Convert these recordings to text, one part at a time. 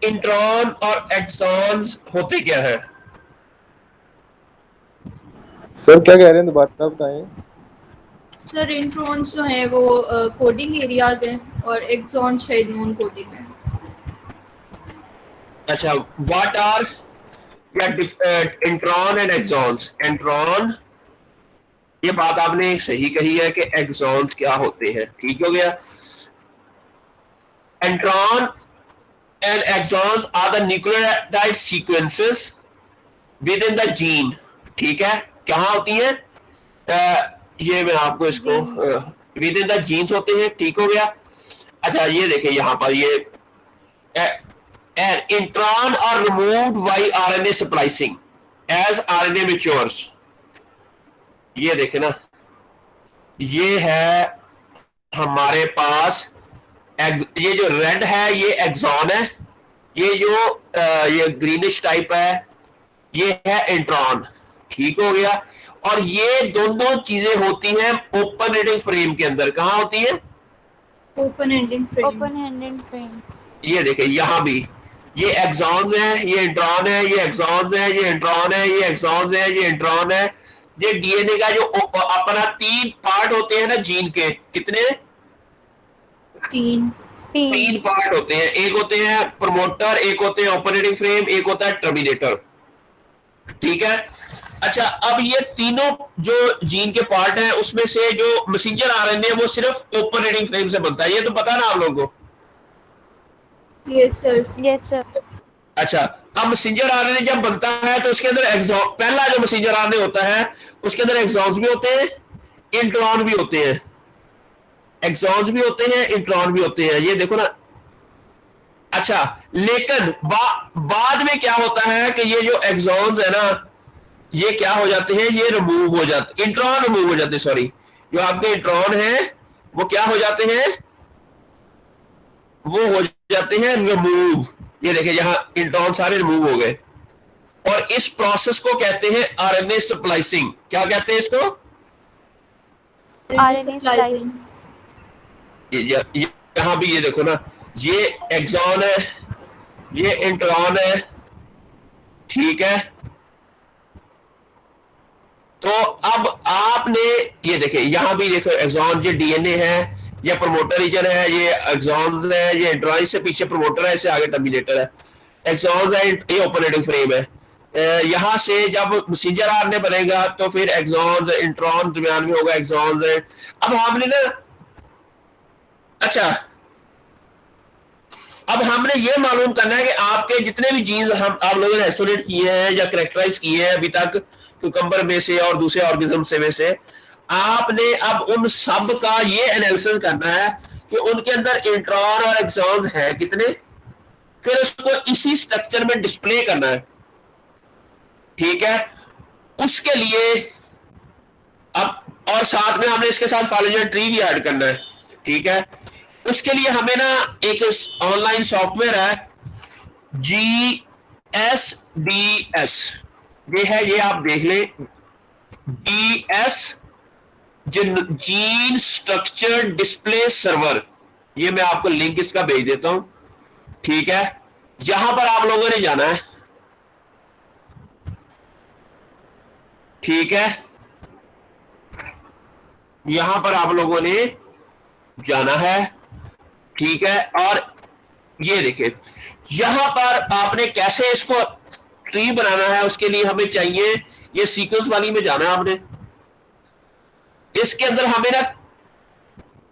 Intron और exons होते क्या है? सर क्या कह रहे हैं, दोबारा बताएं। सर इंट्रॉन्स जो है वो कोडिंग एरियाज हैं और एक्सॉन्स शायद नॉन कोडिंग है। अच्छा, व्हाट आर या इंट्रॉन एंड एक्सॉन्स? इंट्रॉन, ये बात आपने सही कही है कि एक्सॉन्स क्या होते हैं, ठीक हो गया। Intron and exons are the nucleotide sequences within the gene, ठीक है। कहाँ होती है? ये मैं आपको इसको विद इन द जीन्स होते हैं, ठीक हो गया। अच्छा ये देखिए यहाँ पर ये इंट्रॉन और removed by RNA splicing as RNA matures. ये देखे ना, ये है हमारे पास ये जो रेड है ये एक्सॉन है, ये जो ये ग्रीनिश टाइप है ये है इंट्रॉन, ठीक हो गया। और ये दोनों चीजें होती हैं ओपन रीडिंग फ्रेम के अंदर। कहाँ होती है? Open ending frame. ये देखिए यहाँ भी ये एक्सॉन्स है, ये इंट्रॉन है, ये एक्सॉन्स है, ये इंट्रॉन है, ये एक्सॉन्स है, ये इंट्रॉन है। ये डीएनए का जो अपना 3 पार्ट होते हैं ना जीन के, कितने? 3 पार्ट होते हैं। एक होते हैं प्रमोटर, एक होते हैं ऑपरेटिंग फ्रेम, एक होता है टर्मिनेटर, ठीक है। अच्छा, अब ये तीनों जो जीन के पार्ट हैं उसमें से जो मैसेंजर आरएनए वो सिर्फ ऑपरेटिंग फ्रेम से बनता है, ये तो पता ना आप लोगों को? Yes sir. अच्छा, अब मैसेंजर आरएनए जब बनता है तो उसके अंदर एक्सॉन, पहला जो मैसेंजर आरएनए होता है उसके अंदर एक्सॉन्स भी होते हैं, इंट्रॉन भी होते हैं। एक्सॉन्स भी होते हैं, इंट्रॉन भी होते हैं, ये देखो ना। अच्छा, लेकिन बाद में क्या होता है कि ये जो एक्सॉन्स है ना ये क्या हो जाते हैं, ये रिमूव हो जाते, इंट्रॉन रिमूव हो जाते, सॉरी, जो आपके इंट्रॉन है वो क्या हो जाते हैं, वो हो जाते हैं रिमूव। ये देखिए यहां इंट्रॉन सारे रिमूव हो गए। और इस प्रोसेस को कहते हैं आरएनए स्प्लाइसिंग। क्या कहते हैं इसको? RNA splicing. यहां भी ये देखो ना, ये एक्सॉन है, ये इंट्रॉन है, ठीक है। तो अब आपने ये देखे यहां भी देखो एक्सॉन, ये डीएनए है, ये प्रमोटर रीजन है, ये एक्सॉन्स है, ये इंट्रॉन से पीछे प्रमोटर है, इससे आगे टर्मिनेटर है, एक्सॉन्स है, ये ऑपरेटिंग फ्रेम है। यहां से जब मैसेंजर आरएनए बनेगा तो फिर एक्सॉन्स इंट्रॉन दरमियान में होगा, एक्सॉन्स है। अब हमने ना, अच्छा अब हमने ये मालूम करना है कि आपके जितने भी जीन्स हम आप लोगों ने आइसोलेट किए हैं या कैरेक्टराइज किए हैं अभी तक क्यूकम्बर में से और दूसरे ऑर्गेनिज्म से में से, आपने अब उन सब का ये एनालिसिस करना है कि उनके अंदर इंट्रॉन और एक्सॉन है कितने, फिर उसको इसी स्ट्रक्चर में डिस्प्ले करना है, ठीक है। उसके लिए अब और साथ में हमने इसके साथ फाइलोजेनेटिक ट्री भी ऐड करना है, ठीक है। उसके लिए हमें ना एक ऑनलाइन सॉफ्टवेयर है GSDS, ये है, ये आप देख लें, DS gene structure display server. ये मैं आपको लिंक इसका भेज देता हूं, ठीक है। यहां पर आप लोगों ने जाना है, ठीक है, यहां पर आप लोगों ने जाना है, ठीक है। और ये देखिए यहां पर आपने कैसे इसको ट्री बनाना है, उसके लिए हमें चाहिए ये सीक्वेंस वाली में जाना है आपने। इसके अंदर हमें ना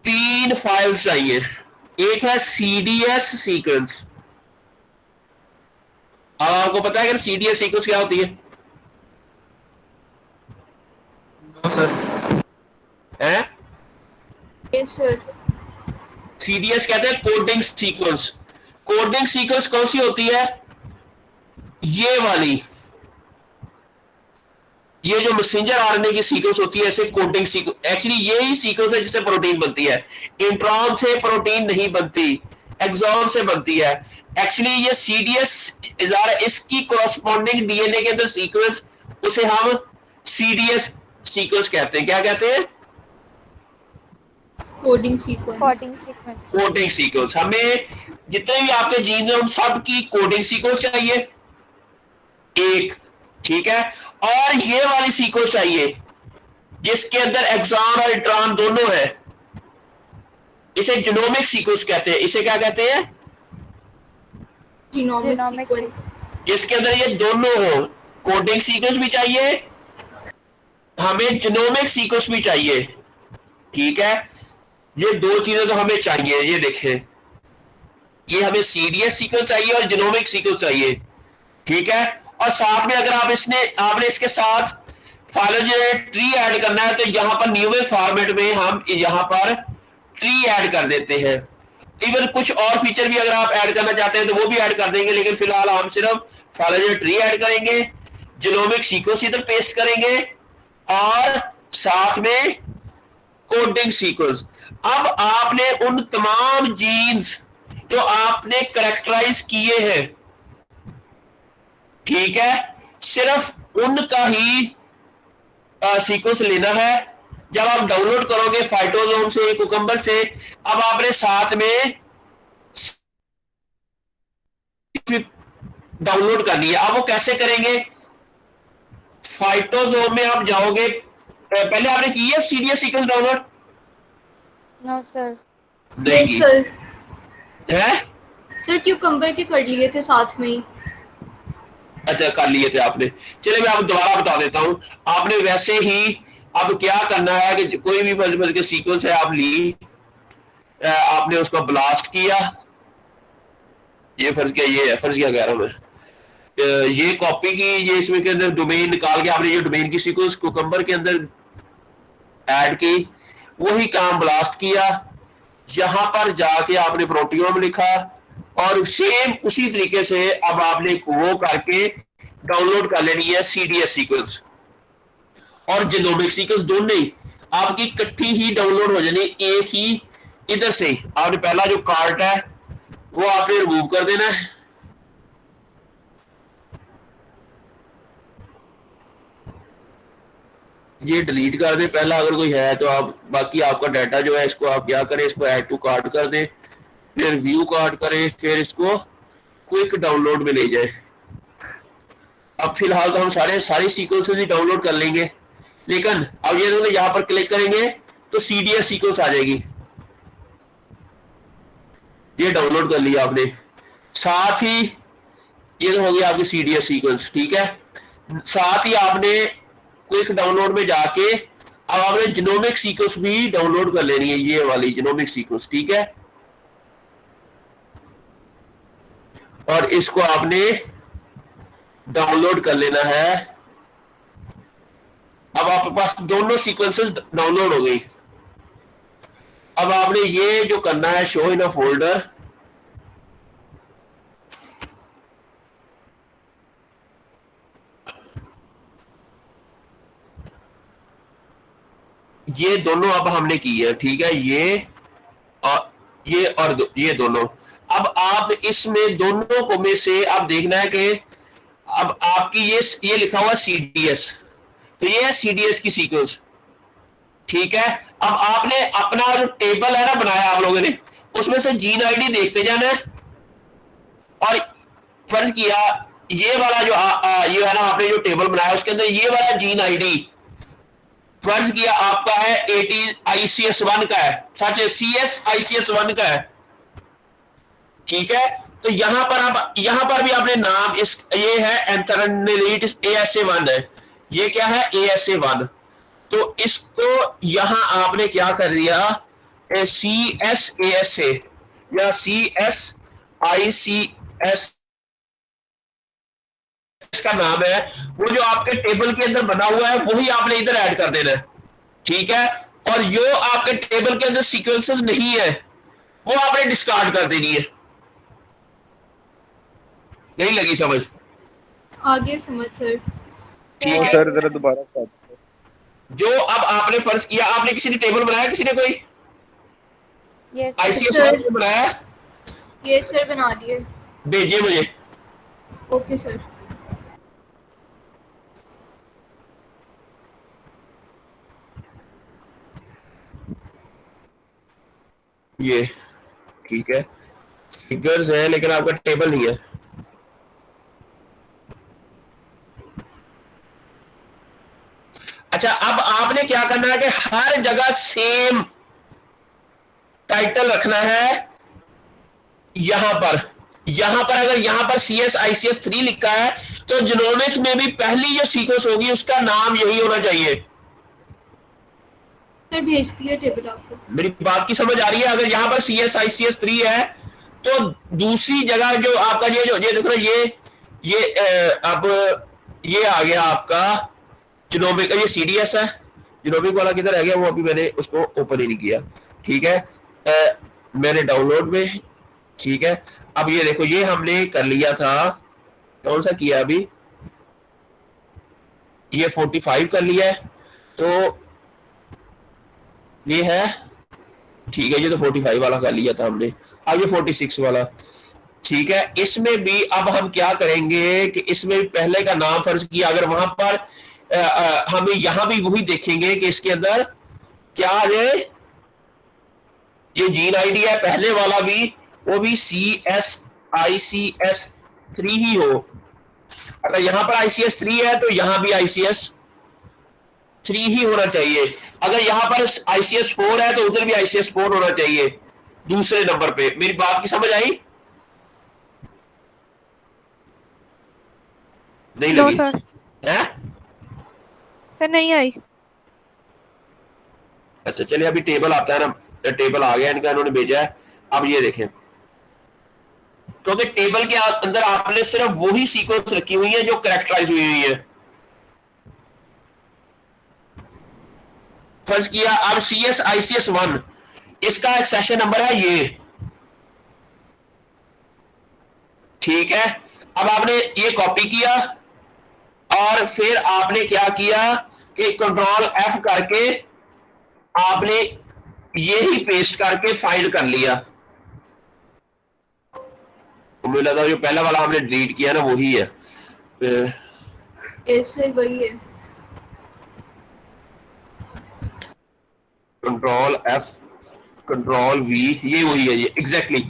3 फाइल्स चाहिए, एक है CDS सीक्वेंस। अब आपको पता है कि CDS सीक्वेंस क्या होती है? Yes sir. CDS कहते हैं कोडिंग सीक्वेंस। कोडिंग सीक्वेंस कौन सी होती है? ये वाली, ये जो मैसेंजर आरएनए की सीक्वेंस होती है ऐसे कोडिंग सीक्वेंस, एक्चुअली यही सीक्वेंस है जिससे प्रोटीन बनती है। इंट्रॉन से प्रोटीन नहीं बनती, एक्सॉन से बनती है। एक्चुअली ये CDS इसकी कोरस्पॉन्डिंग डीएनए के अंदर सीक्वेंस, उसे हम CDS सीक्वेंस कहते हैं। क्या कहते हैं? Coding sequence. Coding sequence. Coding sequence, हमें जितने भी आपके जीन्स हैं उन सब की कोडिंग सीक्वेंस चाहिए एक, ठीक है। और ये वाली सीक्वेंस चाहिए जिसके अंदर एक्सॉन और इंट्रॉन दोनों है, इसे जीनोमिक सीक्वेंस कहते हैं। इसे क्या कहते हैं? Genomic genomic sequence. जिसके अंदर ये दोनों हो, कोडिंग सीक्वेंस भी चाहिए, हमें जीनोमिक सीक्वेंस भी चाहिए, ठीक है। ये दो चीजें तो हमें चाहिए। ये देखें, ये हमें सीडीएस सीक्वेंस चाहिए और जीनोमिक सीक्वेंस चाहिए, ठीक है। और साथ में अगर आपने इसके साथ फाइलोजेनेटिक ट्री ऐड करना है तो यहां पर न्यूमेरिक फॉर्मेट में हम यहां पर ट्री ऐड कर देते हैं। इवन कुछ और फीचर भी अगर आप ऐड करना चाहते हैं तो वो भी ऐड कर देंगे, लेकिन फिलहाल हम सिर्फ फाइलोजेनेटिक ट्री ऐड करेंगे, जीनोमिक सीक्वेंस इधर पेस्ट करेंगे और साथ में कोडिंग सीक्वेंस। अब आपने उन तमाम जीन्स जो आपने करेक्टराइज किए हैं, ठीक है, सिर्फ उनका ही सीक्वेंस लेना है। जब आप डाउनलोड करोगे फाइटोसोम से, कुकम्बर से, अब आपने साथ में डाउनलोड करनी है। अब वो कैसे करेंगे? फाइटोसोम में आप जाओगे, पहले आपने की है CDS sequence download? No sir. नहीं की सर, है? सर क्यूकम्बर के कर लिए थे साथ में ही। अच्छा, कर लिए थे आपने। चलिए मैं आपको दोबारा बता देता हूं। आपने वैसे ही अब क्या करना है कि कोई भी फर्ज के सीक्वेंस है आप ली, आपने उसको ब्लास्ट किया, ये फर्ज किया, ये है फर्ज किया कह रहा हूं मैं, ये कॉपी की, ये इसमें के अंदर डोमेन निकाल के आपने ये डोमेन की सीक्वेंस कुकम्बर के अंदर ऐड की, वही काम ब्लास्ट किया, यहां पर जाके आपने प्रोटियोम लिखा और सेम उसी तरीके से अब आपने वो करके डाउनलोड कर लेनी है सीडीएस सीक्वेंस और जीनोमिक सीक्वेंस, दोनों ही आपकी इकट्ठी ही डाउनलोड हो जानी एक ही इधर से ही। आपने पहला जो कार्ट है वो आपने रिमूव कर देना है, ये डिलीट कर दें पहला अगर कोई है तो। आप बाकी आपका डाटा जो है इसको आप क्या करें, इसको ऐड टू कार्ट कर दें, फिर व्यू कार्ट करें, फिर इसको क्विक डाउनलोड में ले जाए। अब फिलहाल तो हम सारी सीक्वेंसेस ही डाउनलोड कर लेंगे, लेकिन अब ये देखो यहां पर क्लिक करेंगे तो सीडीएस सीक्वेंस आ जाएगी, ये डाउनलोड कर लिया आपने। साथ ही ये हो गया आपकी सीडीएस सीक्वेंस, ठीक है। साथ ही आपने क्विक डाउनलोड में जाके अब आपने जीनोमिक सीक्वेंस भी डाउनलोड कर लेनी है, ये वाली जीनोमिक सीक्वेंस, ठीक है। और इसको आपने डाउनलोड कर लेना है। अब आपके पास दोनों सीक्वेंसेस डाउनलोड हो गई। अब आपने ये जो करना है, शो इन अ फोल्डर, ये दोनों अब हमने की है, ठीक है, ये और ये दोनों। अब आप इसमें दोनों को में से अब देखना है कि अब आपकी ये लिखा हुआ सीडीएस, तो ये है सीडीएस की सीक्वेंस, ठीक है। अब आपने अपना जो टेबल है ना बनाया आप लोगों ने, उसमें से जीन आईडी देखते जाना है और फर्ज किया ये वाला जो ये है ना, आपने जो टेबल बनाया उसके अंदर ये वाला जीन आईडी फर्ज किया आपका है 80 ICS1 का है, सच CS ICS1 का है, ठीक है। तो यहां पर भी आपने नाम ये है एंथ्रानिलीट ASA1 है, ये क्या है ASA1, तो इसको यहां आपने क्या कर दिया CSASA या CSICS इसका नाम है, वो जो आपके टेबल के अंदर बना हुआ है वही आपने इधर ऐड कर देना है, ठीक है। और जो आपके टेबल के अंदर सीक्वेंसेस नहीं है वो आपने डिस्कार्ड कर देनी है। नहीं लगी समझ? आगे समझ सर। ठीक है। सर जरा दोबारा बता दीजिए। जो अब आपने फर्ज किया, आपने किसी ने टेबल बनाया, किसी ने कोई यस ICS सर। बनाया, ये सर बना दिए। भेजिए मुझे। Okay sir. ये ठीक है, फिगर्स है लेकिन आपका टेबल नहीं है। अच्छा, अब आपने क्या करना है कि हर जगह सेम टाइटल रखना है। यहां पर अगर यहां पर CS-ICS-3 लिखा है तो जीनोमिक्स में भी पहली जो सीक्वेंस होगी उसका नाम यही होना चाहिए। सर भेज दिया टेबल आपको। मेरी बात की समझ आ रही है? अगर यहां पर CS-ICS-3 है तो दूसरी जगह जो आपका ये देखो ना, अब ये आ गया आपका जीनोमिक, ये CDS है। जीनोमिक वाला किधर रह गया? वो अभी मैंने उसको ओपन ही नहीं किया। ठीक है, मैंने डाउनलोड में, ठीक है। अब ये देखो, ये हमने कर लिया था, कौन सा किया अभी, ये 45 कर लिया है, तो ये है, ठीक है, ये तो 45 वाला कर लिया था हमने। अब ये 46 वाला, ठीक है। इसमें भी अब हम क्या करेंगे कि इसमें भी पहले का नाम फर्ज किया, अगर वहां पर हमें यहां भी वही देखेंगे कि इसके अंदर क्या है, ये जीन आईडी है पहले वाला भी, वो भी CS-ICS-3 ही हो। अगर यहां पर ICS-3 है तो यहां भी ICS-3 ही होना चाहिए। अगर यहां पर ICS-4 है तो उधर भी ICS-4 होना चाहिए दूसरे नंबर पे। मेरी बात की समझ आई? नहीं लगी? सर है? सर नहीं आई। अच्छा चलिए, अभी टेबल आता है ना, टेबल आ गया इनका, इन्होंने भेजा है। अब ये देखें, क्योंकि टेबल के अंदर आपने सिर्फ वही सीक्वेंस रखी हुई है जो कैरेक्टराइज हुई है। फर्ज किया, अब CS-ICS-1 इसका एक सेशन नंबर है ये, ठीक है। अब आपने ये कॉपी किया और फिर आपने क्या किया कि Ctrl+F करके आपने ये ही पेस्ट करके फाइंड कर लिया। मुझे लगा जो पहला वाला हमने डिलीट किया ना वही है। सर वही है। Ctrl+F Ctrl+V, ये वही है, ये एग्जैक्टली।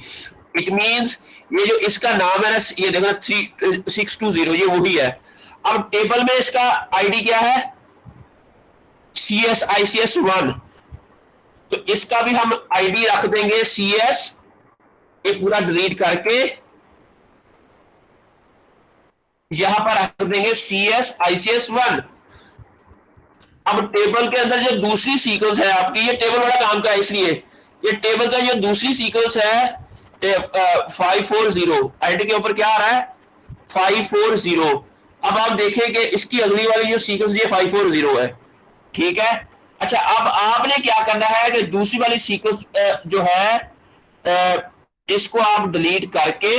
इट मींस ये जो इसका नाम है ना, ये देखो 3620, ये वही है। अब टेबल में इसका आईडी क्या है? CS-ICS-1, तो इसका भी हम आईडी रख देंगे CS, ये पूरा डिलीट करके यहां पर रख देंगे CS-ICS-1। अब टेबल के अंदर जो दूसरी सीक्वेंस है आपकी, ये टेबल बड़ा काम का है, इसलिए ये टेबल का जो दूसरी सीक्वेंस है 540, आईडी के ऊपर क्या आ रहा है? 540। अब आप देखें कि इसकी अगली वाली जो सीक्वेंस ये 540 है, ठीक है। अच्छा, अब आपने क्या करना है कि दूसरी वाली सीक्वेंस जो है इसको आप डिलीट करके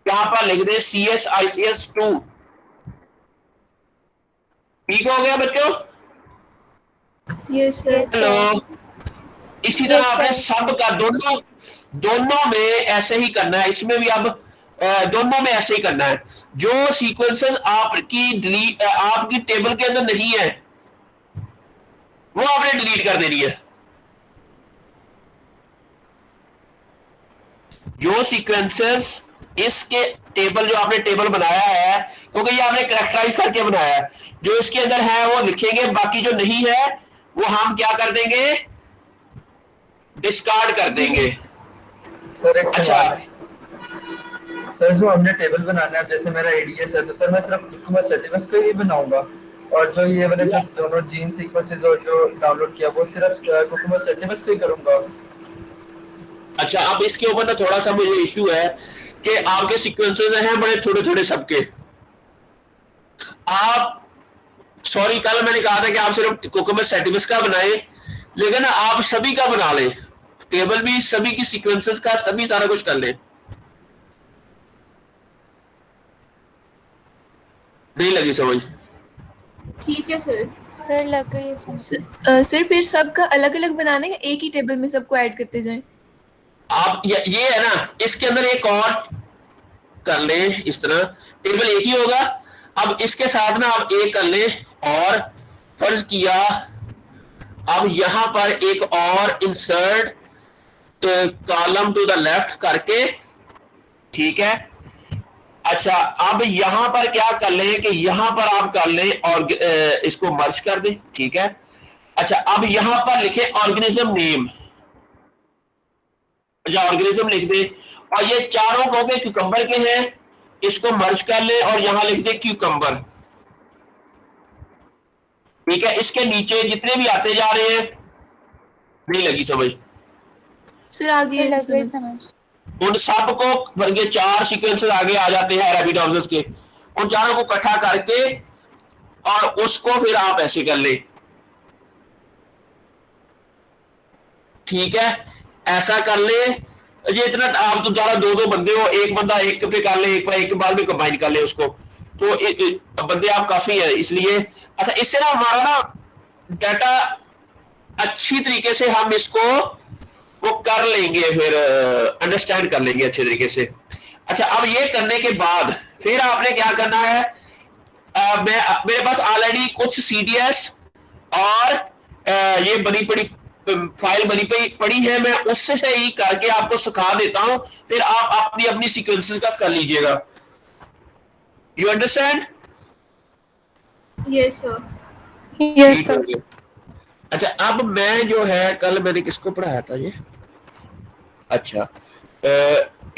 यहां पर लिख दे CS-ICS-2। ठीक हो गया बच्चों? Yes sir. हेलो। इसी तरह आपने सब का दोनों में ऐसे ही करना है। इसमें भी अब दोनों में ऐसे ही करना है। जो सीक्वेंसेस आपकी टेबल के अंदर नहीं है वो आपने डिलीट कर देनी है। जो सीक्वेंसेस इसके टेबल, जो आपने टेबल बनाया है, क्योंकि ये आपने कैरेक्टराइज करके बनाया है, जो इसके अंदर है वो लिखेंगे, बाकी जो नहीं है वो हम क्या कर देंगे? डिस्कार्ड कर देंगे। सर एक अच्छा, सर जो हमने टेबल बनाना है, जैसे मेरा एडीएस है, तो सर मैं सिर्फ कुकुमा सर्टिफिकेट्स को ही बनाऊंगा, और जो ये मैंने जो दोनों जीन सीक्वेंसेस और जो डाउनलोड किया वो सिर्फ कुकुमा सर्टिफिकेट्स को ही करूंगा। अच्छा, अब इसके ऊपर ना थोड़ा सा मुझे इश्यू है कि आपके सीक्वेंसेस हैं बड़े छोटे छोटे सबके। आप सॉरी, कल मैंने कहा था कि आप सिर्फ कुकुमा सर्टिफिकेट्स का बनाएं, लेकिन आप सभी का बना लें, टेबल भी सभी की सीक्वेंसेस का, सभी सारा कुछ कर लें। नहीं लगी समझ? ठीक है सर। सर लग गई सर फिर सबका अलग अलग बनाने का, एक ही टेबल में सबको ऐड करते जाएं। आप ये है ना, इसके अंदर एक और कर ले, इस तरह टेबल एक ही होगा। अब इसके साथ ना आप एक कर ले, और फर्ज किया अब यहां पर एक और insert column to the left करके, ठीक है। अच्छा, अब यहां पर क्या कर लें कि यहां पर आप कर लें और इसको मर्ज कर दें, ठीक है। अच्छा, अब यहां पर लिखें ऑर्गेनिज्म नेम, या ऑर्गेनिज्म लिख दें, और ये चारों पौधे क्यूकम्बर के हैं, इसको मर्ज कर लें और यहां लिख दें क्यूकम्बर, ठीक है। इसके नीचे जितने भी आते जा रहे हैं, नहीं लगी समझ? सर आगे सर लग रही समझ। समझ। उन सब को बल्कि 4 सीक्वेंसेस आगे आ जाते हैं रैबिट ऑब्जर्व के, उन चारों को इकट्ठा करके और उसको फिर आप ऐसे कर ले, ठीक है। ऐसा कर ले, ये इतना आप तो ज्यादा 2-2 बंदे हो, एक बंदा एक पे कर ले, एक के बाद में कंबाइन कर ले उसको, तो बंदे आप काफी है इसलिए। अच्छा, इससे ना हमारा ना डाटा अच्छी तरीके से हम इसको वो कर लेंगे, फिर अंडरस्टैंड कर लेंगे अच्छे तरीके से। अच्छा, अब ये करने के बाद फिर आपने क्या करना है, मेरे पास ऑलरेडी कुछ सीडीएस और ये बनी पड़ी फाइल बनी पड़ी है, मैं उससे से ही करके आपको सिखा देता हूं, फिर आप अपनी अपनी सीक्वेंसेस का कर लीजिएगा। You understand? Yes sir. Yes sir. अच्छा, अब मैं जो है कल मैंने किसको पढ़ाया था ये, अच्छा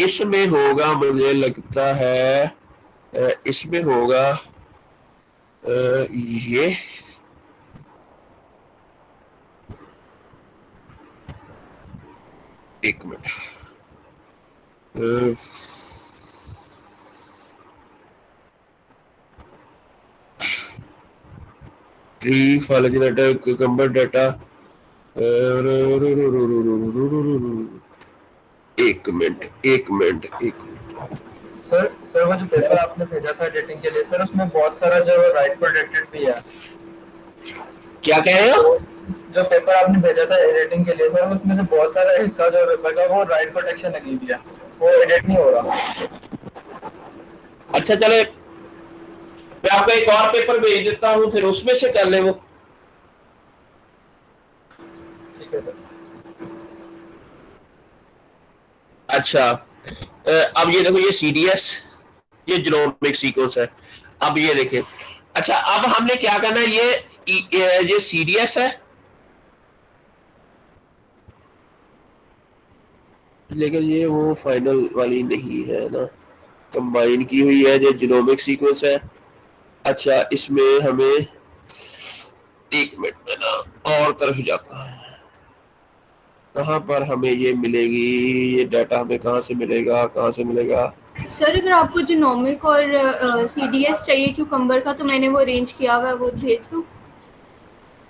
इसमें होगा मुझे लगता है, इसमें होगा ये एक minute, tree phylogenetic cucumber data, एक मिनट। सर वो जो पेपर आपने भेजा था एडिटिंग के लिए सर, उसमें बहुत सारा जो राइट प्रोटेक्टेड भी है। क्या कह रहे हो? जो पेपर आपने भेजा था एडिटिंग के लिए सर, उसमें से बहुत सारा हिस्सा जो पेपर का वो राइट प्रोटेक्शन लगी हुई है, वो एडिट नहीं हो रहा। अच्छा चले, मैं आपको एक और पेपर भेज देता हूँ, फिर उसमें से कर ले वो। ठीक है सर। अच्छा, अब ये देखो, ये सीडीएस, ये जीनोमिक सीक्वेंस है। अब ये देखें, अच्छा अब हमने क्या करना है, ये सीडीएस है, लेकिन ये वो फाइनल वाली नहीं है ना, कंबाइन की हुई है, जो जीनोमिक सीक्वेंस है। अच्छा, इसमें हमें एक मिनट में ना और तरफ जाता है, कहाँ पर हमें ये मिलेगी, ये डाटा हमें कहाँ से मिलेगा? सर अगर आपको जीनोमिक और सीडीएस चाहिए क्यूकम्बर का, तो मैंने वो अरेंज किया हुआ है, वो भेज दूं?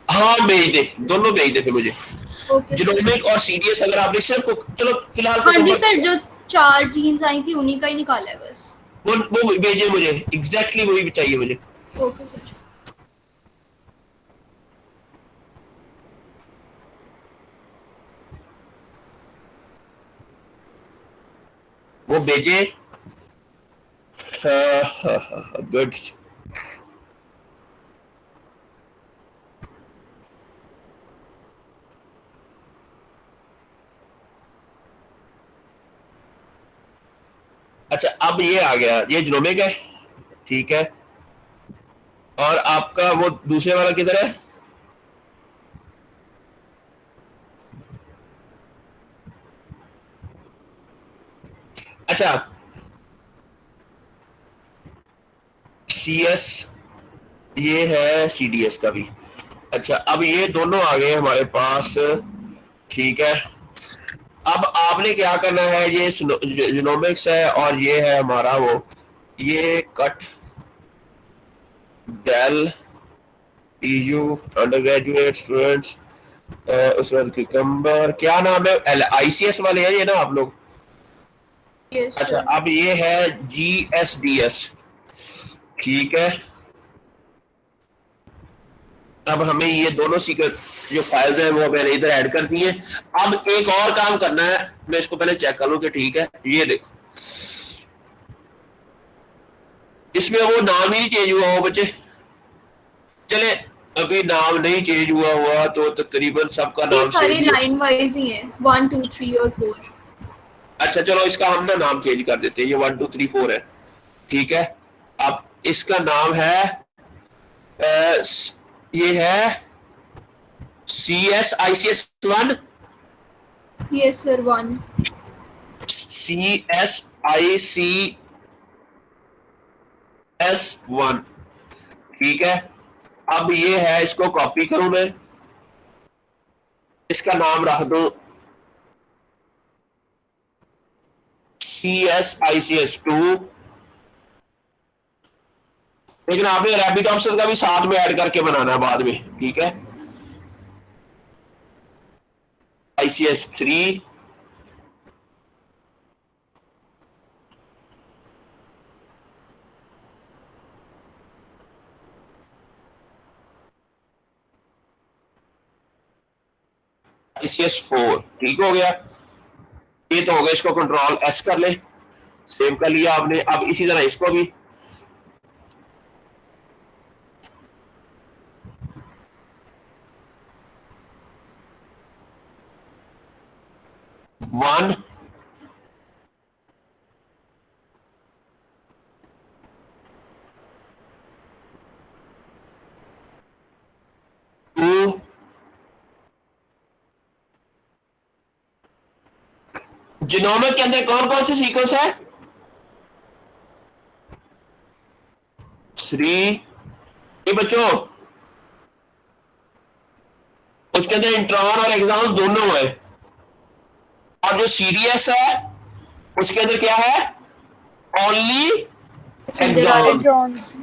हाँ भेज दे, दोनों भेज दे फिर मुझे, ओके सर। जीनोमिक और सीडीएस। अगर आपने सिर्फ चलो फिलहाल हाँ जी सर, जो 4 जीन्स आई थी उन्हीं का ही निकाला है बस। वो भेजिए मुझे, एग्जैक्टली वही भी चाहिए मुझे। Okay sir. वो भेजे, गुड। अच्छा, अब ये आ गया, ये जीनोमिक है, ठीक है। और आपका वो दूसरे वाला किधर है? अच्छा, सीएस, ये है सीडीएस का भी। अच्छा, अब ये दोनों आ गए हमारे पास, ठीक है। अब आपने क्या करना है, ये जीनोमिक्स है और ये है हमारा वो, ये कट डेल ईयू अंडर ग्रेजुएट स्टूडेंट्स, उसके बाद क्यूकम्बर, क्या नाम है, आईसीएस वाले हैं ये ना आप लोग? यस अच्छा, सर। अब ये है जीएसडीएस, ठीक है। अब हमें ये दोनों सीक्वेंस जो फाइल्स हैं वो मैंने इधर ऐड कर दी है। अब एक और काम करना है, मैं इसको पहले चेक कर लूं कि ठीक है। ये देखो, इसमें वो नाम ही नहीं चेंज हुआ हो बच्चे, चले अभी नाम नहीं चेंज हुआ तो तकरीबन सबका ये नाम सारे सेम ही। लाइन वाइज ही हैं, 1 2 3 और 4। अच्छा चलो इसका हम ना नाम चेंज कर देते हैं, ये 1 2 3 4 है, ठीक है। अब इसका नाम है ये है CSICS1, यस सर 1। CSICS1, ठीक है। अब ये है, इसको कॉपी करूं मैं, इसका नाम रख दूं CSICS2, लेकिन आपने रैबिट ऑप्शन का भी साथ में ऐड करके बनाना है बाद में, ठीक है। ICS3, ICS4, ठीक हो गया। ये तो हो गया, इसको कंट्रोल S कर ले, सेव कर लिया आपने। अब इसी तरह इसको भी वन टू जीनोमिक के अंदर कौन कौन से सीक्वेंस है? 3। ये बच्चों उसके अंदर इंट्रॉन और एक्सॉन्स दोनों है, और जो CDS है उसके अंदर क्या है? Only exon. Exons.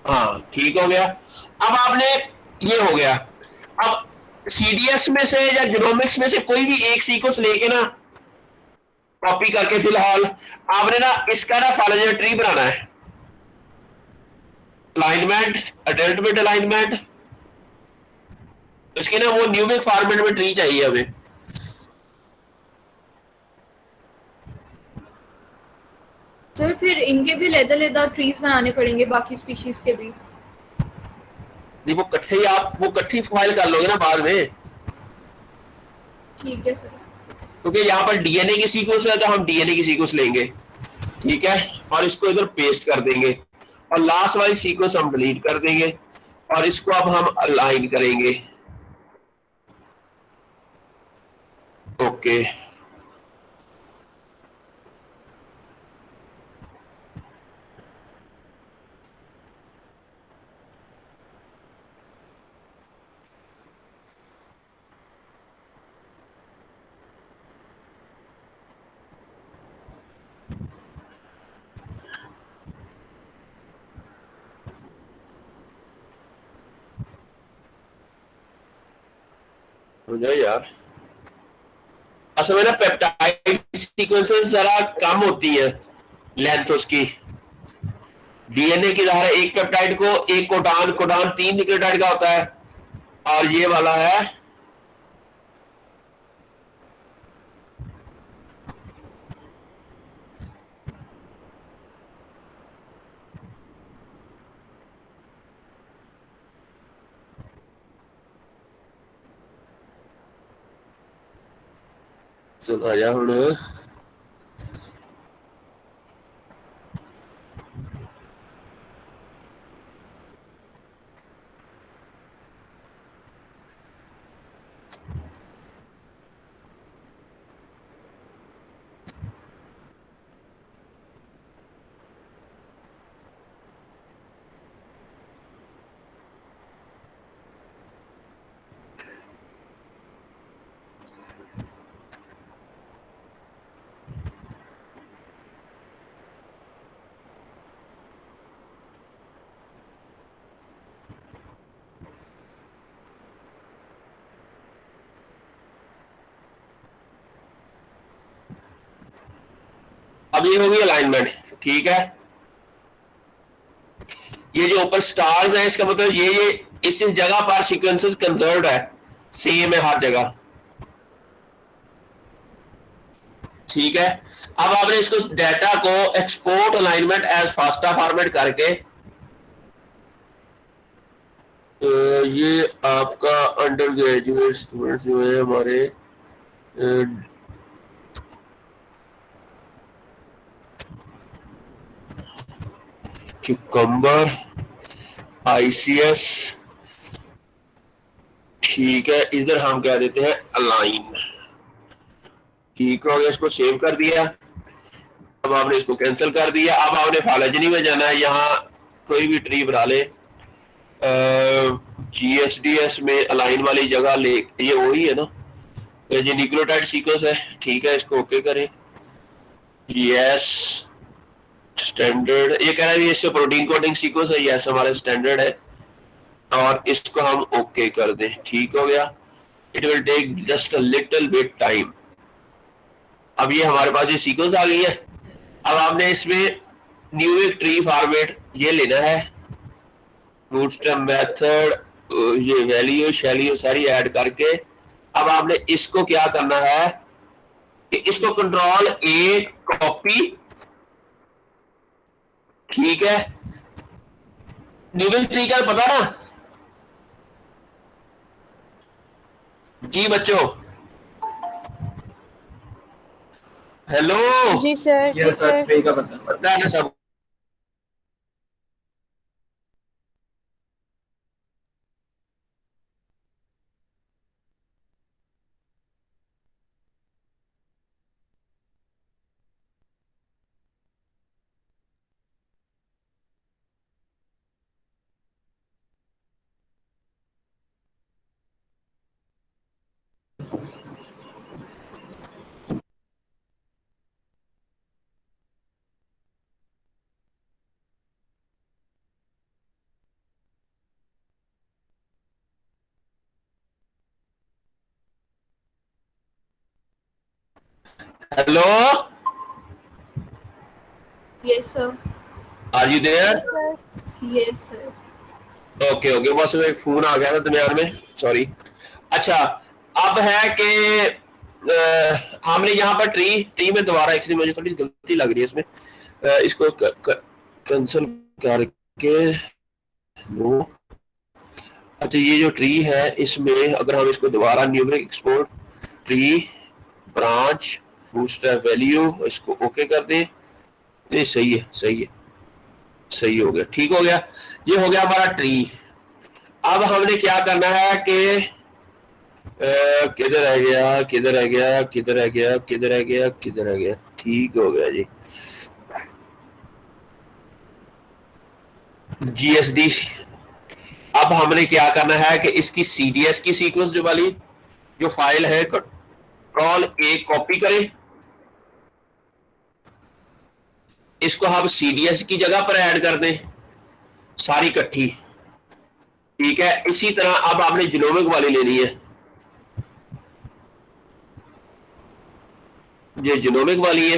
हाँ ठीक हो गया। अब आपने, ये हो गया। अब CDS में से या जीनोमिक्स में से कोई भी एक सीक्वेंस लेके ना कॉपी करके, फिलहाल आपने ना इसका ना फाइलोजेनेटिक ट्री बनाना है, अलाइनमेंट, अडल्टमेंट अलाइनमेंट, इसके ना वो न्यूमेरिक फॉर्मेट में ट्री चाहिए हमें। सर फिर इनके भी लेदा ट्रीज बनाने पड़ेंगे, बाकी स्पीशीज के भी। नहीं वो कट्ठे ही, आप वो कट्ठी फाइल कर लोगे ना बाद में, ठीक है सर। क्योंकि यहाँ पर DNA की सीक्वेंस है तो हम DNA की सीक्वेंस लेंगे, ठीक है, और इसको इधर पेस्ट कर देंगे, और लास्ट वाली सीक्वेंस हम डिलीट कर देंगे, और इसको अब हम अलाइन करेंगे। ओके हो जाए यार। असल में ना पेप्टाइड सीक्वेंसेस जरा कम होती है लेंथ उसकी। DNA की तरह एक पेप्टाइड को, एक कोडान, कोडान 3 न्यूक्लियोटाइड का होता है, और ये वाला है चलो आजा हुण। अब ये होगी अलाइनमेंट, ठीक है। ये जो ऊपर स्टार्स है इसका मतलब ये इस जगह पर सीक्वेंसेस कंजर्व्ड है, सेम है हर जगह, ठीक है। अब आपने इसको डाटा को export alignment as fasta format करके ये आपका अंडर ग्रेजुएट स्टूडेंट्स जो है हमारे क्यूकम्बर ICS, ठीक है, इधर हम क्या देते हैं अलाइन, ठीक हो गया, इसको सेव कर दिया। अब आपने इसको कैंसिल कर दिया। अब आपने फाइलोजेनी में जाना है, यहाँ कोई भी ट्री बना ले, GSDS में अलाइन वाली जगह ले, ये वही है ना, ये न्यूक्लियोटाइड सीक्वेंस है, ठीक है, इसको ओके करें, यस स्टैंडर्ड, ये कह रहा है इससे प्रोटीन कोडिंग सीक्वेंस है, यस हमारा स्टैंडर्ड है, और इसको हम ओके कर दें, ठीक हो गया। It will take just a little bit time. अब ये हमारे पास ये सीक्वेंस आ गई है। अब आपने इसमें न्यूविक ट्री फॉर्मेट ये लेना है, बूटस्ट्रैप मेथड, ये वैल्यू शैल्यू सारी ऐड करके अब आपने इसको क्या करना है कि इसको कंट्रोल A कॉपी, ठीक है, न्यूविक ट्री का पता ना जी बच्चों, हेलो, जी सर, जी सर। ट्री का पता पता है ना सब। Hello, Yes, sir. Are you there? Yes, sir. Okay okay, बस एक फोन आ गया था दरमियान में, सॉरी। अच्छा, अब है कि हमने यहाँ पर ट्री में दोबारा एक्चुअली मुझे थोड़ी गलती लग रही है इसमें, इसको कैंसिल करके नो। अच्छा, ये जो ट्री है इसमें अगर हम इसको दोबारा numeric export tree branch bootstrap value, इसको ओके कर दें, ये सही है, सही है, सही हो गया, ठीक हो गया, ये हो गया हमारा ट्री। अब हमने क्या करना है कि किधर रह गया, किधर रह गया, किधर रह गया, किधर रह गया, किधर रह गया, ठीक हो गया जी। GSD, अब हमने क्या करना है कि इसकी CDS की सीक्वेंस जो वाली जो फाइल है कंट्रोल A कॉपी करें, इसको हम CDS की जगह पर ऐड कर दें सारी इकट्ठी, ठीक है। इसी तरह अब आपने जीनोमिक वाली लेनी है, ये जीनोमिक वाली है,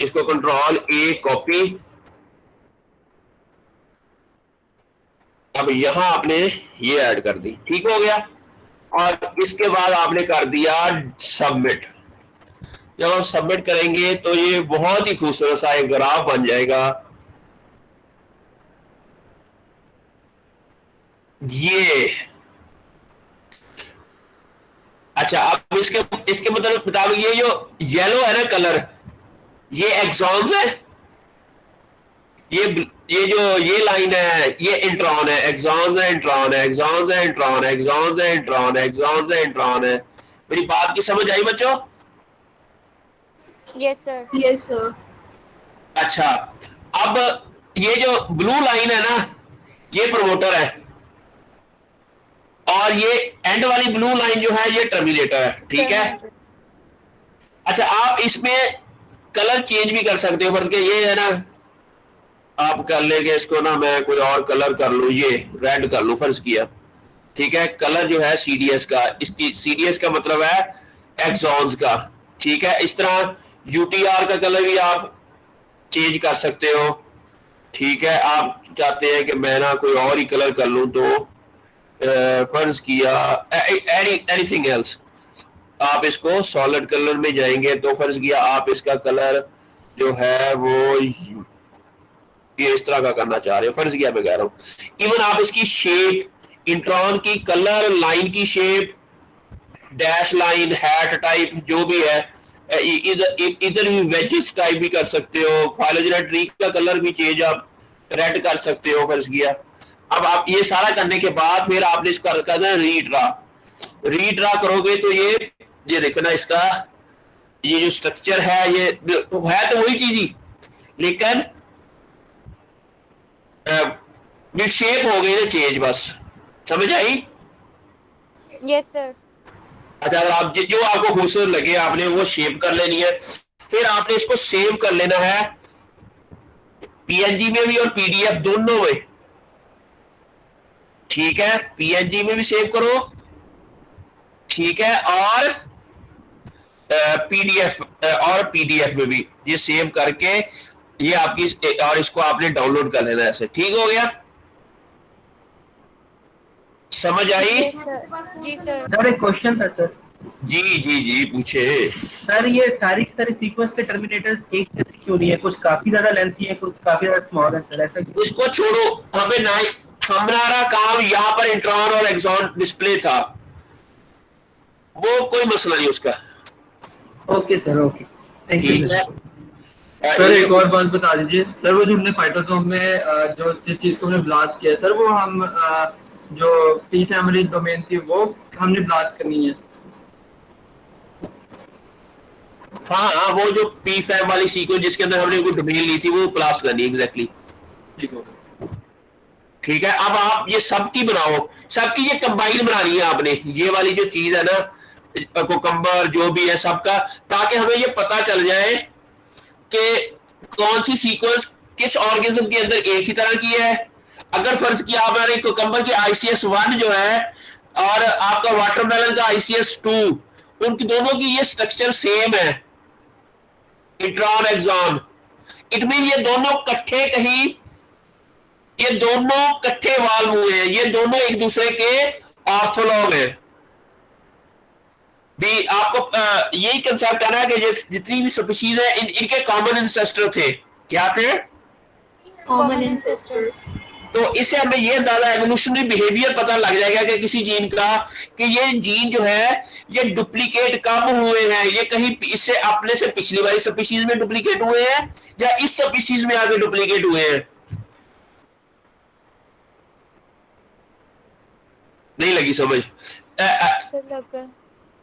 इसको कंट्रोल A कॉपी, अब यहां आपने ये ऐड कर दी, ठीक हो गया, और इसके बाद आपने कर दिया सबमिट। जब हम सबमिट करेंगे तो ये बहुत ही खूबसूरत सा एक ग्राफ बन जाएगा। ये अच्छा, अब इसके मतलब मुताबिक ये जो येलो है ना कलर, ये एक्सॉन्स है, ये जो ये लाइन है ये इंट्रॉन है, एक्सॉन्स है, इंट्रॉन है, एक्सॉन्स है, इंट्रॉन है, एक्सॉन्स है, इंट्रॉन है, एक्सॉन्स है, इंट्रॉन है। मेरी बात की समझ आई बच्चों? Yes sir. Yes, sir. अच्छा, अब ये जो ब्लू लाइन है ना ये प्रमोटर है, और ये एंड वाली ब्लू लाइन जो है ये टर्मिनेटर है, ठीक है। अच्छा, आप इसमें कलर चेंज भी कर सकते हो, फर्ज के ये है ना, आप कर लेंगे इसको ना, मैं कोई और कलर कर लूं, ये रेड कर लूं फर्ज किया, ठीक है। कलर जो है CDS का, इसकी CDS का मतलब है एक्सॉन्स का, ठीक है। इस तरह UTR का कलर भी आप चेंज कर सकते हो, ठीक है। आप चाहते हैं कि मैं ना कोई और ही कलर कर लूं तो फर्ज किया एनीथिंग एल्स, आप इसको सॉलिड कलर में जाएंगे तो फर्ज किया आप इसका कलर जो है वो ये इस तरह का करना चाह रहे हो, फर्ज किया मैं कह रहा हूं। इवन आप इसकी शेप इंट्रॉन की कलर, लाइन की shape, dash line, hat type जो भी है, इधर भी वेजेस टाइप भी कर सकते हो। फाइलोजेनेट ट्री का कलर भी चेंज आप रेड कर सकते हो, फर्ज किया। अब आप ये सारा करने के बाद फिर आपने इसका करना है रीड्रा। रीड्रा करोगे तो ये देखो ना, इसका ये जो स्ट्रक्चर है ये है तो वही चीज ही, लेकिन शेप हो गई ना चेंज, बस समझ आई? Yes, sir. अच्छा, अगर आप जो आपको खूबसूरत लगे आपने वो शेप कर लेनी है। फिर आपने इसको सेव कर लेना है पीएनजी में भी और पीडीएफ दोनों में, ठीक है? पीएनजी में भी सेव करो, ठीक है, और पीडीएफ में भी ये सेव करके ये आपकी, और इसको आपने डाउनलोड कर लेना है ऐसे। ठीक हो गया? समझ आई? Yes, sir. जी सर. सर एक क्वेश्चन था सर। जी जी जी पूछे। सर ये सारी सीक्वेंस के टर्मिनेटर्स एक जैसे क्यों नहीं है? कुछ काफी ज्यादा लेंथी है, कुछ काफी ज्यादा स्मॉल है सर, ऐसा क्यों? उसको छोड़ो, हमें ना, हमारा काम यहाँ पर इंट्रॉन और एक्सॉन डिस्प्ले था, वो कोई मसला नहीं उसका। Okay sir, okay, thank you ठीक है। सर एक और बात बता दीजिए सर, वो जो हमने फाइटोसोम में जो जिस चीज को हमने ब्लास्ट किया सर, वो हम जो पी फैमिली डोमेन थी वो हमने ब्लास्ट करनी है। हाँ, वो जो पी फैम वाली सीक्वेंस जिसके अंदर हमने कोई डोमेन ली थी वो ब्लास्ट करनी है, एग्जैक्टली। ठीक है, अब आप ये सबकी बनाओ, सबकी ये कंबाइन बनानी है आपने, ये वाली जो चीज है ना, कोकम्बर जो भी है सबका, ताकि हमें ये पता चल जाए कि कौन सी सीक्वेंस किस ऑर्गेनिज्म के अंदर एक ही तरह की है। अगर फर्ज किया हमारे कोकम्बर की ICS 1 जो है और आपका वाटरमेलन का ICS 2, उनकी दोनों की ये स्ट्रक्चर सेम है, इंट्रॉन एक्सॉन, इट मीन ये दोनों कट्ठे कहीं, ये दोनों कट्ठे वाल्व हुए हैं, ये दोनों एक दूसरे के ऑर्थोलॉग हैं। भी आपको यही कंसेप्ट है ना कि जितनी भी स्पीशीज है इनके कॉमन इंसेस्टर थे। क्या थे? Common ancestors. तो इससे हमें ये अंदाजा, एवोल्यूशनरी बिहेवियर पता लग जाएगा कि किसी जीन का, कि ये जीन जो है ये डुप्लीकेट कब हुए हैं, ये कहीं इससे अपने से पिछली वाली स्पीशीज में डुप्लीकेट हुए हैं या इस स्पीशीज में आगे डुप्लीकेट हुए हैं। नहीं लगी समझ?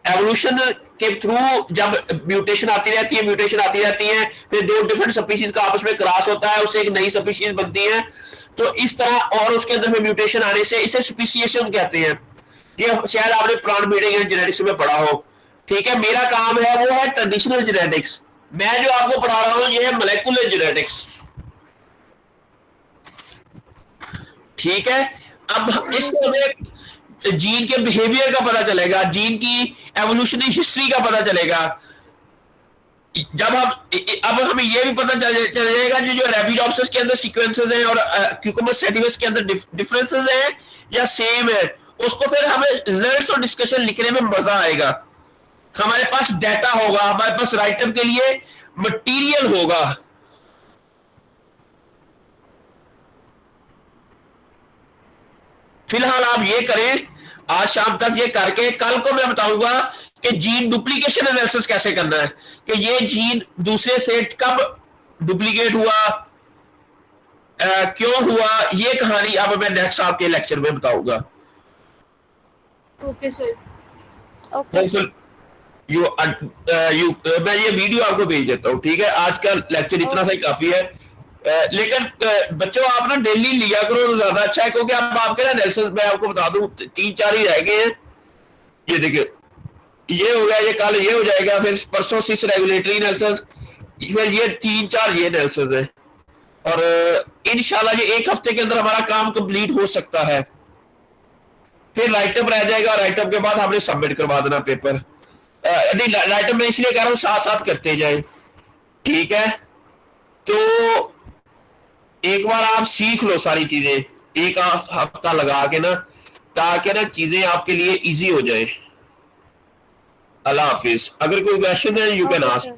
एवोल्यूशन के थ्रू जब म्यूटेशन आती रहती है, फिर दो डिफरेंट स्पीशीज का आपस में क्रॉस होता है, उससे एक नई स्पीशीज बनती है, तो इस तरह, और उसके अंदर में म्यूटेशन आने से इसे स्पीशिएशन कहते हैं। ये शायद आपने प्लांट ब्रीडिंग एंड जेनेटिक्स में पढ़ा हो। ठीक है, मेरा काम है वो है ट्रेडिशनल जेनेटिक्स, मैं जो आपको पढ़ा रहा हूं ये है मोलेकुलर जेनेटिक्स। ठीक है, अब इससे हमें जीन के बिहेवियर का पता चलेगा, जीन की एवोल्यूशनरी हिस्ट्री का पता चलेगा। जब हम अब हमें यह भी पता चल जाएगा जो रैबिडोप्सिस के अंदर सीक्वेंसेस हैं और क्यूकुम्बर सेटिवस के अंदर डिफरेंसेस हैं या सेम है, उसको फिर हमें रिजल्ट्स और डिस्कशन लिखने में मजा आएगा। हमारे पास डाटा होगा, हमारे पास राइटअप के लिए मटेरियल होगा। फिलहाल आप ये करें, आज शाम तक ये करके कल को मैं बताऊंगा कि जीन डुप्लीकेशन एनालिसिस कैसे करना है, कि ये जीन दूसरे से कब डुप्लीकेट हुआ, क्यों हुआ, ये कहानी अब मैं नेक्स्ट आपके लेक्चर में बताऊंगा। Okay sir. मैं ये वीडियो आपको भेज देता हूँ। ठीक है, आज का लेक्चर इतना सा ही काफी है, लेकिन बच्चों आप ना डेली लिया करो तो ज्यादा अच्छा है, क्योंकि अब आपके ना एनालिसिस मैं आपको बता दूं 3-4 ही रह गए हैं। ये देखिए, ये हो गया, ये कल ये हो जाएगा, फिर परसों सिस रेगुलेटरी एनालिसिस, फिर ये 3-4 ये एनालिसिस है, और इंशाल्लाह ये एक हफ्ते के अंदर हमारा काम कंप्लीट हो सकता है। फिर राइटअप रह जाएगा, राइटअप के बाद हमने सबमिट करवा देना पेपर। नहीं, राइटअप में इसलिए कह रहा हूँ साथ साथ करते जाए। ठीक है, तो एक बार आप सीख लो सारी चीजें, एक हफ्ता लगा के ना, ताकि ना चीजें आपके लिए इजी हो जाए। अल्लाह हाफिज। अगर कोई क्वेश्चन है यू कैन आस्क,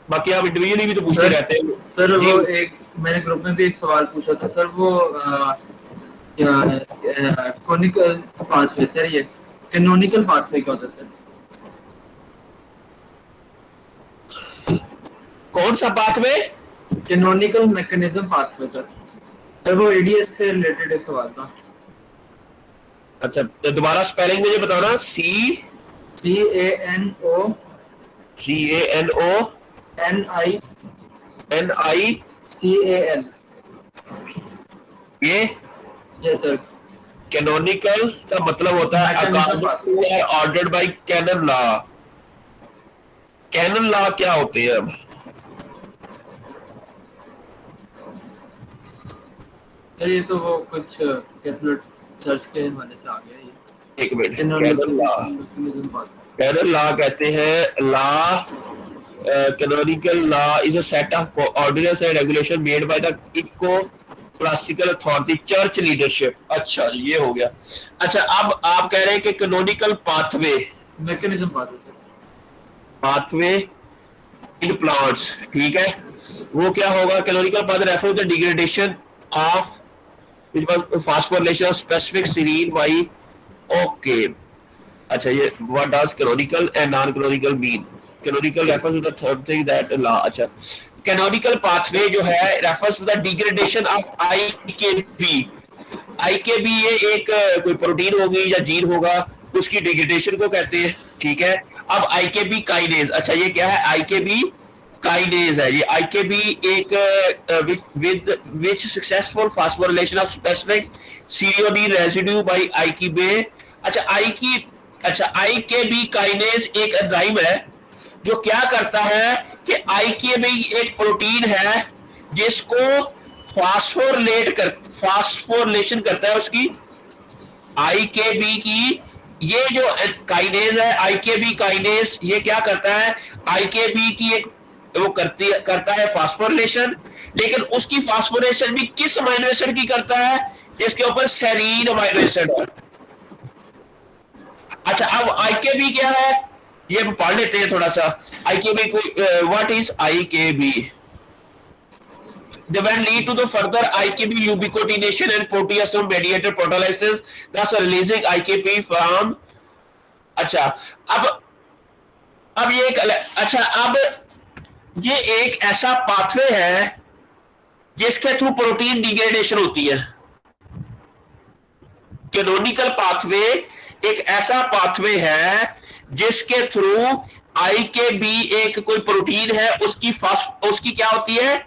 बाकी आप इंडिविजुअली भी तो पूछते रहते हैं। सर वो एक मेरे ग्रुप में भी एक सवाल पूछा था सर, वो कॉनिकल पाथवे सर, ये कैनोनिकल पाथवे क्या होता है सर? कौन सा pathway? Canonical mechanism pathway sir, वो एडीएस से रिलेटेड एक सवाल था। अच्छा, तो दोबारा स्पेलिंग मुझे बताना। CANO NICAL, ये सर। कैनोनिकल का मतलब होता है ordered by canon law. Canon law क्या होते हैं? अब सर ये तो वो कुछ कैथोलिक चर्च के हवाले से आ गया ये। एक मिनट, कैनन लॉ कहते हैं law. Canonical law is a set of ordinance and regulation made by the classical authority church leadership. अच्छा, ये हो गया। अच्छा, अब आप कह रहे हैं कि canonical pathway mechanism pathway in plants, ठीक है, वो क्या होगा? Canonical path refer to the degradation of phosphorylation of specific serine by okay। अच्छा, ये what does canonical and non-canonical mean? Canonical refers to the something that law। अच्छा, canonical pathway जो है refers to the degradation of IKB। IKB ये एक कोई protein होगी या जीन होगा, उसकी डिग्रेडेशन को कहते हैं, ठीक है। अब IKB काइनेज, अच्छा ये क्या है? IKB काइनेज है ये। IKB एक with which successful phosphorylation of specific serine residue by IKB। अच्छा, IKB काइनेज एक एंजाइम है जो क्या करता है कि IKB एक प्रोटीन है जिसको फास्फोरिलेशन करता है उसकी IKB की। ये जो काइनेज है IKB काइनेज, ये क्या करता है? IKB की एक वो करता है फास्फोरिलेशन, लेकिन उसकी फास्फोरिलेशन भी किस अमीनो एसिड की करता है? जिसके ऊपर सेरीन अमीनो एसिड है। अच्छा, अब IKB क्या है ये पढ़ लेते हैं थोड़ा सा। IKB को what is IKB? They will lead to the further IKB ubiquitination and proteasome mediated proteolysis, thus releasing IKB from। अच्छा, अब ये एक अच्छा, अब ये एक ऐसा पाथवे है जिसके थ्रू प्रोटीन डिग्रेडेशन होती है। कैनोनिकल पाथवे एक ऐसा पाथवे है जिसके थ्रू IKB एक कोई प्रोटीन है, उसकी क्या होती है?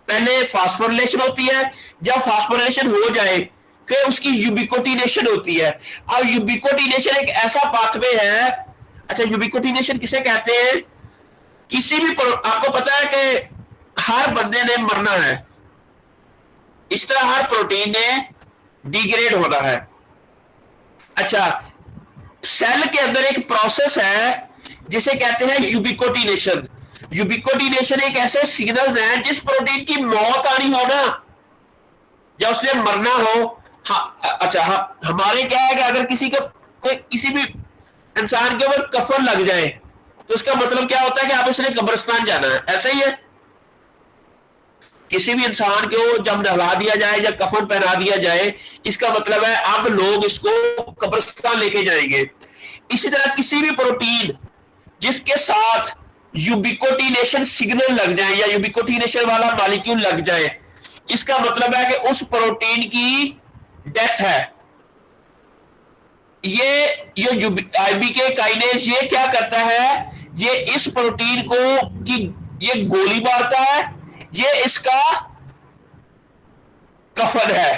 पहले फास्फोरिलेशन होती है, जब फास्फोरिलेशन हो जाए फिर उसकी यूबिक्विटिनेशन होती है। और यूबिक्विटिनेशन एक ऐसा पाथवे है। अच्छा, यूबिक्विटिनेशन किसे कहते हैं? किसी भी आपको पता है कि हर बंदे ने मरना है, इस तरह हर प्रोटीन ने डिग्रेड होना है। अच्छा, सेल के अंदर एक प्रोसेस है जिसे कहते हैं यूबिक्विटिनेशन। यूबिक्विटिनेशन एक ऐसे सिग्नल्स हैं जिस प्रोटीन की मौत आनी हो ना, या उसने मरना हो। अच्छा, हमारे क्या है कि अगर किसी भी इंसान के ऊपर कफन लग जाए तो उसका मतलब क्या होता है कि आप उसने कब्रिस्तान जाना है, ऐसा ही है। किसी भी इंसान को जब नहला दिया जाए या कफन पहना दिया जाए, इसका मतलब है अब लोग इसको कब्रिस्तान लेके जाएंगे। इसी तरह किसी भी प्रोटीन जिसके साथ यूबिक्विटिनेशन सिग्नल लग जाए या यूबिक्विटिनेशन वाला मॉलिक्यूल लग जाए, इसका मतलब है कि उस प्रोटीन की डेथ है। ये IBK काइनेज ये क्या करता है? ये इस प्रोटीन ये गोली मारता है, ये इसका कफन है।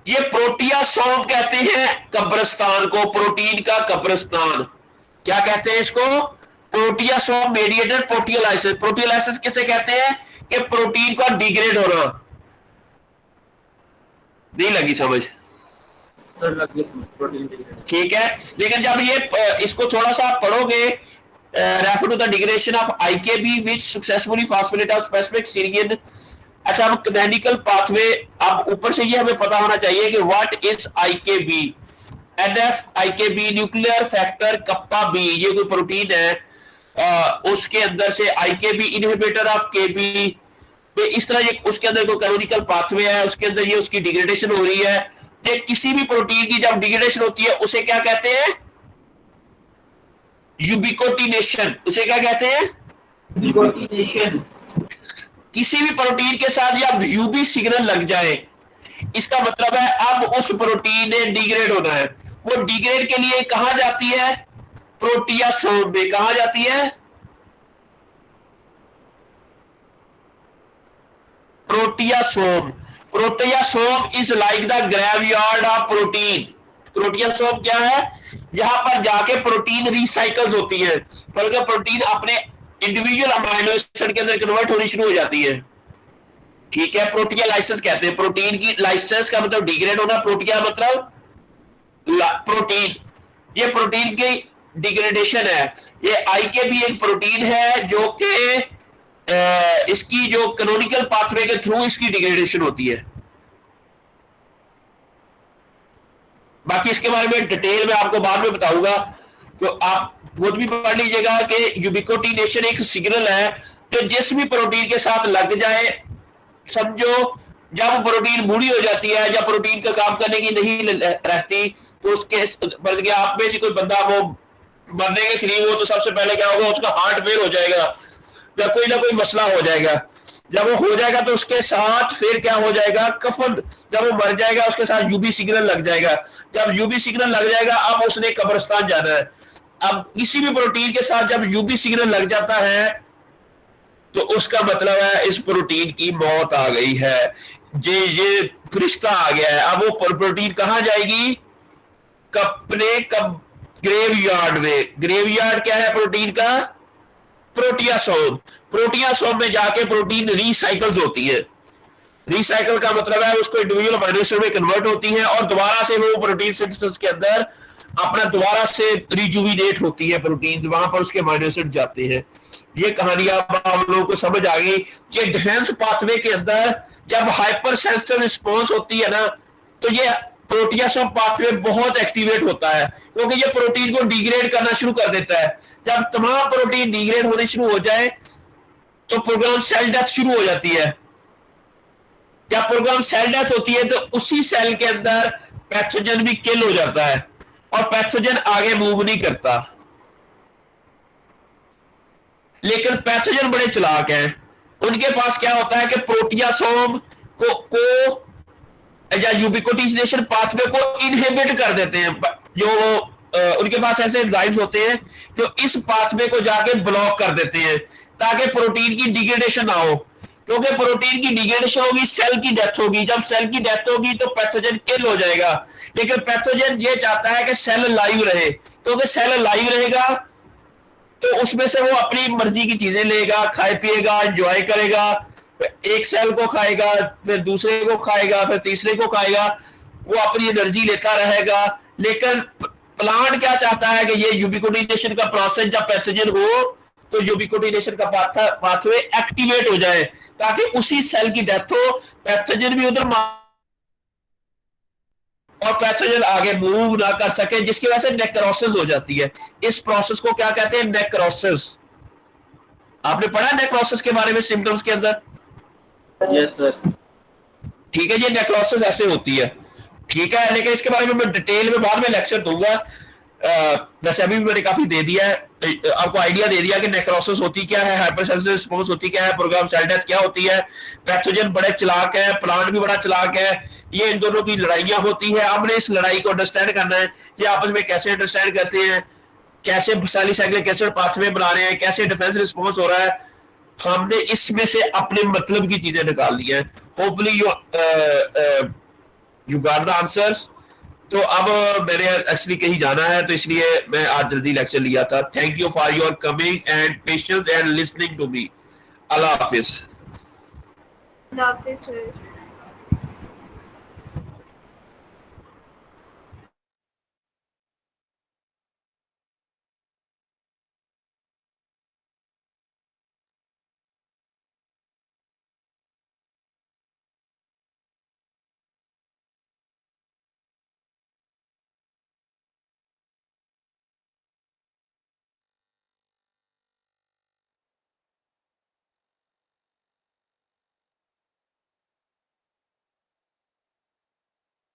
ये प्रोटियासोम कहते हैं कब्रिस्तान को, प्रोटीन का कब्रिस्तान। क्या कहते हैं इसको? प्रोटियासोम मेडिएटेड प्रोटियोलाइसिस। प्रोटियोलाइसिस किसे कहते हैं? कि प्रोटीन का डिग्रेड होना। नहीं लगी समझ? ठीक है, लेकिन जब ये इसको थोड़ा सा पढ़ोगे, refer to the degradation of IKB which successfully phosphorate of specific serine. अच्छा, अब कैनोनिकल पाथवे, अब ऊपर से ये हमें पता होना चाहिए कि what is IKB। NF-IKB nuclear factor kappa B, ये कोई प्रोटीन है, उसके अंदर से IKB इनहिबिटर ऑफ KB तो इस तरह ये उसके अंदर कोई कैनोनिकल पाथवे है, उसके अंदर ये उसकी डिग्रेडेशन हो रही है। ये किसी भी प्रोटीन की जब डिग्रेडेशन होती है उसे क्या कहते हैं? यूबिकोटिनेशन। उसे क्या कहते हैं? यूबिकोटिनेशन। किसी भी प्रोटीन के साथ जब यूबी सिग्नल लग जाए, इसका मतलब है अब उस प्रोटीन ने डिग्रेड होना है। वो डिग्रेड के लिए कहां जाती है? प्रोटियासोम में। कहां जाती है? Proteasome. Proteasome is like the graveyard of protein. Proteasome क्या है? जहां पर जाके प्रोटीन रिसाइकल्स होती है, बल्कि प्रोटीन अपने इंडिविजुअल अमाइनो एसिड के अंदर कन्वर्ट होनी शुरू हो जाती है। ठीक है, प्रोटियालाइसिस कहते हैं। प्रोटीन की लाइसिस का मतलब डिग्रेड होना, प्रोटिया मतलब प्रोटीन। ये प्रोटीन की डिग्रेडेशन है। ये आई के भी एक प्रोटीन है जो कि इसकी जो कैनोनिकल पाथवे के थ्रू इसकी डिग्रेडेशन होती है। बाकी इसके बारे में डिटेल में आपको बाद में बताऊंगा, तो आप वो भी पढ़ लीजिएगा कि यूबिकोटिनेशन एक सिग्नल है जो जिस भी प्रोटीन के साथ लग जाए, समझो जब प्रोटीन बूढ़ी हो जाती है, जब प्रोटीन का काम करने की नहीं रहती, तो उसके बल्कि आप में से कोई बंदा वो मरने के करीब हो तो सबसे पहले क्या होगा? उसका हार्ट फेल हो जाएगा या कोई ना कोई मसला हो जाएगा। जब वो हो जाएगा तो उसके साथ फिर क्या हो जाएगा? कफन। जब वो मर जाएगा उसके साथ यूबी सिग्नल लग जाएगा। जब यूबी सिग्नल लग जाएगा अब उसने कब्रिस्तान जाना है। अब किसी भी प्रोटीन के साथ जब यूबी सिग्नल लग जाता है तो उसका मतलब है इस प्रोटीन की मौत आ गई है, ये फरिश्ता आ गया है। अब वो प्रोटीन कहां जाएगी? अपने ग्रेवयार्ड में। ग्रेवयार्ड क्या है प्रोटीन का? प्रोटियासोम। प्रोटियासोम में जाके प्रोटीन रिसाइकल्स होती है। रिसाइकल का मतलब है उसको इंडिविजुअल अमाइनो एसिड में कन्वर्ट होती है और दोबारा से वो प्रोटीन सिंथेसिस के अंदर अपना दोबारा से रिजुविनेट होती है प्रोटीन, वहां पर उसके अमाइनो एसिड जाते हैं। ये कहानी अब आप लोगों को समझ आ गई कि डिफेंस पाथवे के अंदर जब हाइपर सेंसिटिव रिस्पॉन्स होती है ना, तो ये प्रोटियासोम पाथवे बहुत एक्टिवेट होता है, क्योंकि ये प्रोटीन को डिग्रेड करना शुरू कर देता है। जब तमाम प्रोटीन डिग्रेड होने शुरू हो जाए तो प्रोग्राम सेल डेथ शुरू हो जाती है। जब प्रोग्राम सेल डेथ होती है तो उसी सेल के अंदर पैथोजन भी किल हो जाता है और पैथोजन आगे मूव नहीं करता। लेकिन पैथोजन बड़े चालाक हैं। उनके पास क्या होता है कि प्रोटियासोम को या यूबिकोटिनेशन पाथवे को इनहिबिट कर देते हैं। जो उनके पास ऐसे एंजाइम्स होते हैं जो इस पाथवे को जाके ब्लॉक कर देते हैं ताकि प्रोटीन की डिग्रेडेशन ना हो, क्योंकि प्रोटीन की डिग्रेडेशन होगी सेल की डेथ होगी। जब सेल की डेथ होगी तो पैथोजन किल हो जाएगा। लेकिन पैथोजन ये चाहता है कि सेल लाइव रहे, क्योंकि सेल लाइव रहेगा तो उसमें से वो अपनी मर्जी की चीजें लेगा, खाए पिएगा, एंजॉय करेगा। एक सेल को खाएगा, फिर दूसरे को खाएगा, फिर तीसरे को खाएगा, वो अपनी एनर्जी लेता रहेगा। लेकिन प्लांट क्या चाहता है कि ये यूबिकोटिनेशन का प्रोसेस जब पैथोजन हो तो यूबिकोटिनेशन का पाथवे एक्टिवेट हो जाए ताकि उसी सेल की डेथ हो, पैथोजन भी उधर और पैथोजन आगे मूव ना कर सके, जिसकी वजह से नेक्रोसिस हो जाती है। इस प्रोसेस को क्या कहते हैं? नेक्रोसिस। आपने पढ़ा नेक्रोसिस के बारे में सिम्टम्स के अंदर? Yes sir. ठीक है, ये नेक्रोसिस ऐसे होती है। ठीक है, लेकिन इसके बारे में मैं डिटेल में बाद में लेक्चर दूंगा। वैसे अभी भी मैंने काफी दे दिया है, आपको आइडिया दे दिया कि नेक्रोसिस होती क्या है, हाइपरसेंसिटिव रिस्पांस होती क्या है, प्रोग्राम सेल डेथ क्या होती है। पैथोजन बड़े चालाक है, प्लांट भी बड़ा चालाक है। ये इन दोनों की लड़ाइयां होती है। हमने इस लड़ाई को अंडरस्टैंड करना है कि आपस में कैसे अंडरस्टैंड करते हैं, कैसे सैलिसाइक्लिक एसिड पाथवे बना रहे हैं, कैसे डिफेंस रिस्पांस हो रहा है। हमने इसमें से अपने मतलब की चीजें निकाल दी हैं। Hopefully you got the answers. तो अब मैंने एक्चुअली कहीं जाना है, तो इसलिए मैं आज जल्दी लेक्चर लिया था। Thank you for your coming and patience and listening to me. अल्लाह हाफिज। अल्लाह हाफिज सर।